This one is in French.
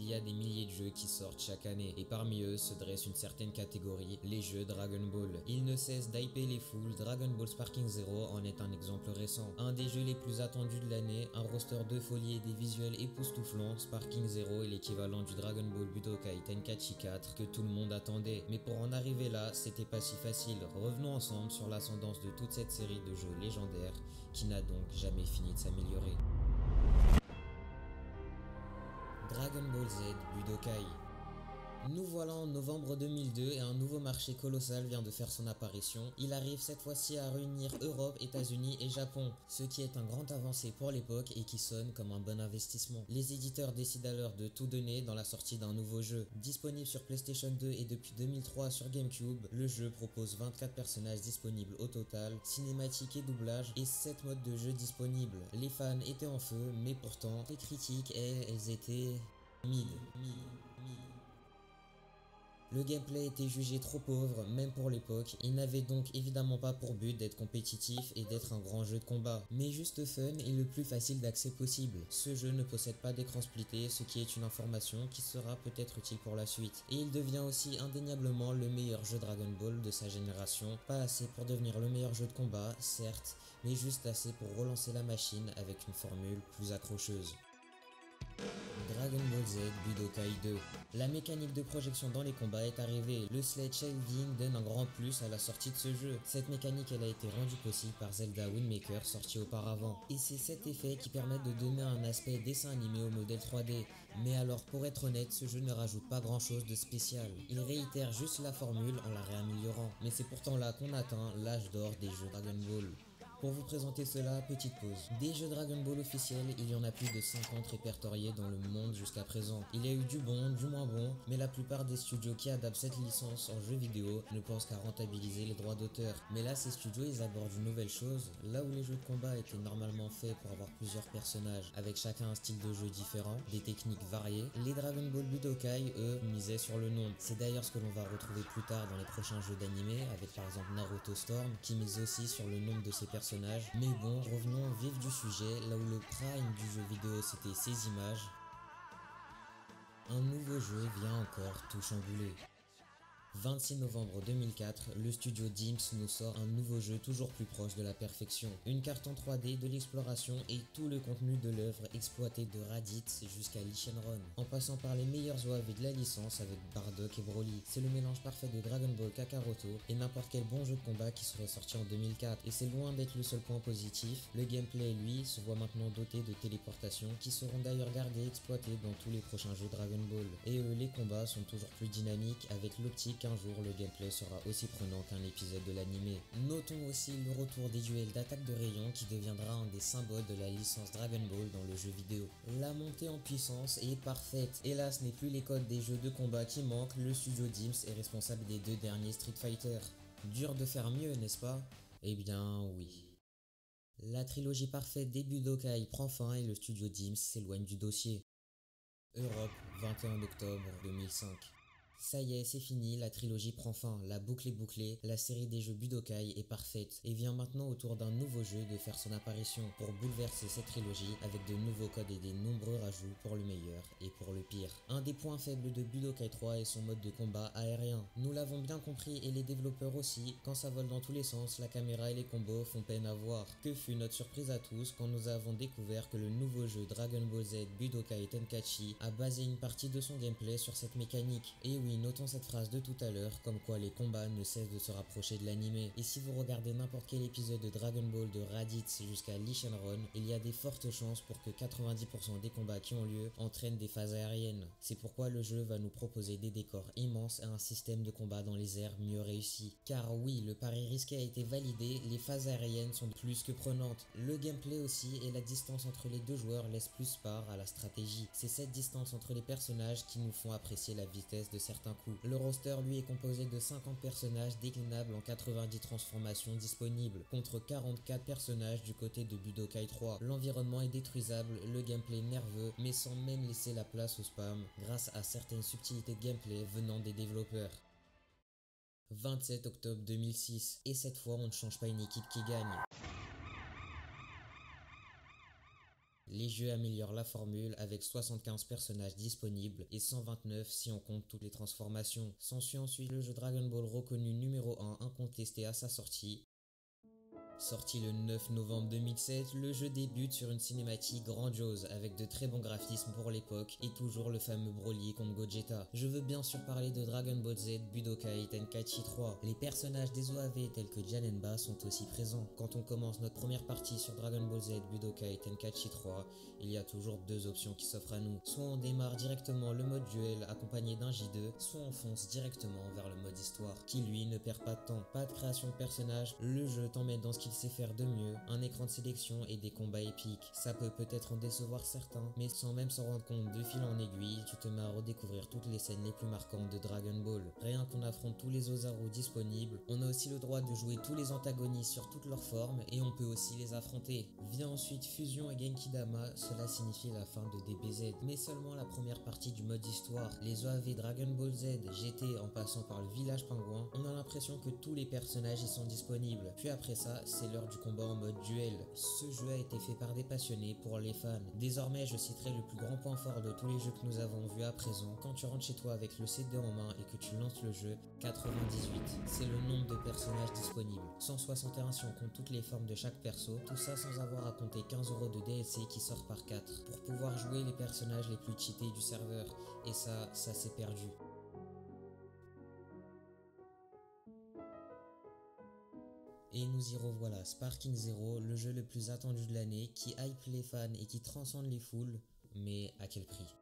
y a des milliers de jeux qui sortent chaque année, et parmi eux se dresse une certaine catégorie, les jeux Dragon Ball. Ils ne cessent d'hyper les foules, Dragon Ball Sparking Zero en est un exemple récent. Un des jeux les plus attendus de l'année, un roster de folie et des visuels époustouflants, Sparking Zero est l'équivalent du Dragon Ball Budokai Tenkaichi 4 que tout le monde attendait. Mais pour en arriver là, c'était pas si facile. Revenons ensemble sur l'ascendance de toute cette série de jeux légendaires qui n'a donc jamais fini de s'améliorer. Dragon Ball Z Budokai. Nous voilà en novembre 2002 et un nouveau marché colossal vient de faire son apparition. Il arrive cette fois-ci à réunir Europe, États-Unis et Japon, ce qui est un grand avancé pour l'époque et qui sonne comme un bon investissement. Les éditeurs décident alors de tout donner dans la sortie d'un nouveau jeu. Disponible sur PlayStation 2 et depuis 2003 sur GameCube, le jeu propose 24 personnages disponibles au total, cinématiques et doublage et 7 modes de jeu disponibles. Les fans étaient en feu, mais pourtant, les critiques, elles étaient mid. Le gameplay était jugé trop pauvre, même pour l'époque, il n'avait donc évidemment pas pour but d'être compétitif et d'être un grand jeu de combat, mais juste fun et le plus facile d'accès possible. Ce jeu ne possède pas d'écran splitté, ce qui est une information qui sera peut-être utile pour la suite. Et il devient aussi indéniablement le meilleur jeu Dragon Ball de sa génération, pas assez pour devenir le meilleur jeu de combat, certes, mais juste assez pour relancer la machine avec une formule plus accrocheuse. Dragon Ball Z Budokai 2. La mécanique de projection dans les combats est arrivée. Le slide shading donne un grand plus à la sortie de ce jeu. Cette mécanique elle a été rendue possible par Zelda Wind Waker sorti auparavant. Et c'est cet effet qui permet de donner un aspect dessin animé au modèle 3D. Mais alors pour être honnête, ce jeu ne rajoute pas grand chose de spécial. Il réitère juste la formule en la réaméliorant. Mais c'est pourtant là qu'on atteint l'âge d'or des jeux Dragon Ball. Pour vous présenter cela, petite pause. Des jeux Dragon Ball officiels, il y en a plus de 50 répertoriés dans le monde jusqu'à présent. Il y a eu du bon, du moins bon, mais la plupart des studios qui adaptent cette licence en jeu vidéo ne pensent qu'à rentabiliser les droits d'auteur. Mais là, ces studios, ils abordent une nouvelle chose. Là où les jeux de combat étaient normalement faits pour avoir plusieurs personnages, avec chacun un style de jeu différent, des techniques variées, les Dragon Ball Budokai, eux, misaient sur le nombre. C'est d'ailleurs ce que l'on va retrouver plus tard dans les prochains jeux d'anime, avec par exemple Naruto Storm, qui mise aussi sur le nombre de ses personnages. Mais bon, revenons au vif du sujet, là où le prime du jeu vidéo c'était ces images. Un nouveau jeu vient encore tout chambouler. 26 novembre 2004, le studio Dimps nous sort un nouveau jeu toujours plus proche de la perfection. Une carte en 3D, de l'exploration et tout le contenu de l'œuvre exploité de Raditz jusqu'à Lee Shenron, en passant par les meilleurs OAV de la licence avec Bardock et Broly. C'est le mélange parfait de Dragon Ball Kakaroto et n'importe quel bon jeu de combat qui serait sorti en 2004. Et c'est loin d'être le seul point positif, le gameplay lui se voit maintenant doté de téléportation qui seront d'ailleurs gardées et exploitées dans tous les prochains jeux Dragon Ball. Et les combats sont toujours plus dynamiques avec l'optique qu'un jour le gameplay sera aussi prenant qu'un épisode de l'anime. Notons aussi le retour des duels d'attaque de rayon qui deviendra un des symboles de la licence Dragon Ball dans le jeu vidéo. La montée en puissance est parfaite. Hélas, ce n'est plus les codes des jeux de combat qui manquent, le studio Dimps est responsable des 2 derniers Street Fighter. Dur de faire mieux, n'est-ce pas? Eh bien oui. La trilogie parfaite des Budokai prend fin et le studio Dimps s'éloigne du dossier. Europe, 21 octobre 2005. Ça y est, c'est fini, la trilogie prend fin, la boucle est bouclée, la série des jeux Budokai est parfaite et vient maintenant autour d'un nouveau jeu de faire son apparition pour bouleverser cette trilogie avec de nouveaux codes et des nombreux rajouts pour le meilleur et pour le pire. Un des points faibles de Budokai 3 est son mode de combat aérien. Nous l'avons bien compris et les développeurs aussi, quand ça vole dans tous les sens, la caméra et les combos font peine à voir. Que fut notre surprise à tous quand nous avons découvert que le nouveau jeu Dragon Ball Z Budokai Tenkaichi a basé une partie de son gameplay sur cette mécanique. Et oui, notons cette phrase de tout à l'heure, comme quoi les combats ne cessent de se rapprocher de l'anime. Et si vous regardez n'importe quel épisode de Dragon Ball de Raditz jusqu'à Lee Shenron, il y a des fortes chances pour que 90% des combats qui ont lieu entraînent des phases aériennes. C'est pourquoi le jeu va nous proposer des décors immenses et un système de combat dans les airs mieux réussi. Car oui, le pari risqué a été validé, les phases aériennes sont plus que prenantes. Le gameplay aussi et la distance entre les deux joueurs laissent plus part à la stratégie. C'est cette distance entre les personnages qui nous font apprécier la vitesse de certains coups. Le roster lui est composé de 50 personnages déclinables en 90 transformations disponibles, contre 44 personnages du côté de Budokai 3. L'environnement est détruisable, le gameplay nerveux, mais sans même laisser la place au spam, grâce à certaines subtilités de gameplay venant des développeurs. 27 octobre 2006, et cette fois on ne change pas une équipe qui gagne. Les jeux améliorent la formule avec 75 personnages disponibles et 129 si on compte toutes les transformations. S'ensuit ensuite le jeu Dragon Ball reconnu numéro 1 incontesté à sa sortie. Sorti le 9 novembre 2007, le jeu débute sur une cinématique grandiose avec de très bons graphismes pour l'époque et toujours le fameux Broly contre Gogeta. Je veux bien sûr parler de Dragon Ball Z Budokai Tenkaichi 3. Les personnages des OAV tels que Janemba sont aussi présents. Quand on commence notre première partie sur Dragon Ball Z Budokai Tenkaichi 3, il y a toujours deux options qui s'offrent à nous. Soit on démarre directement le mode duel accompagné d'un J2, soit on fonce directement vers le mode histoire, qui lui ne perd pas de temps. Pas de création de personnages, le jeu t'emmène dans ce qu'il sait faire de mieux, un écran de sélection et des combats épiques. Ça peut peut-être en décevoir certains, mais sans même s'en rendre compte de fil en aiguille, tu te mets à redécouvrir toutes les scènes les plus marquantes de Dragon Ball. Rien qu'on affronte tous les Ozaru disponibles, on a aussi le droit de jouer tous les antagonistes sur toutes leurs formes et on peut aussi les affronter. Vient ensuite Fusion et Genki Dama, cela signifie la fin de DBZ, mais seulement la première partie du mode histoire. Les OAV Dragon Ball Z, GT en passant par le village pingouin, on a l'impression que tous les personnages y sont disponibles. Puis après ça, c'est l'heure du combat en mode duel. Ce jeu a été fait par des passionnés pour les fans. Désormais, je citerai le plus grand point fort de tous les jeux que nous avons vus à présent. Quand tu rentres chez toi avec le CD en main et que tu lances le jeu, 98. C'est le nombre de personnages disponibles. 161 si on compte toutes les formes de chaque perso. Tout ça sans avoir à compter 15 € de DLC qui sort par 4 pour pouvoir jouer les personnages les plus cheatés du serveur. Et ça s'est perdu. Et nous y revoilà, Sparking Zero, le jeu le plus attendu de l'année, qui hype les fans et qui transcende les foules, mais à quel prix?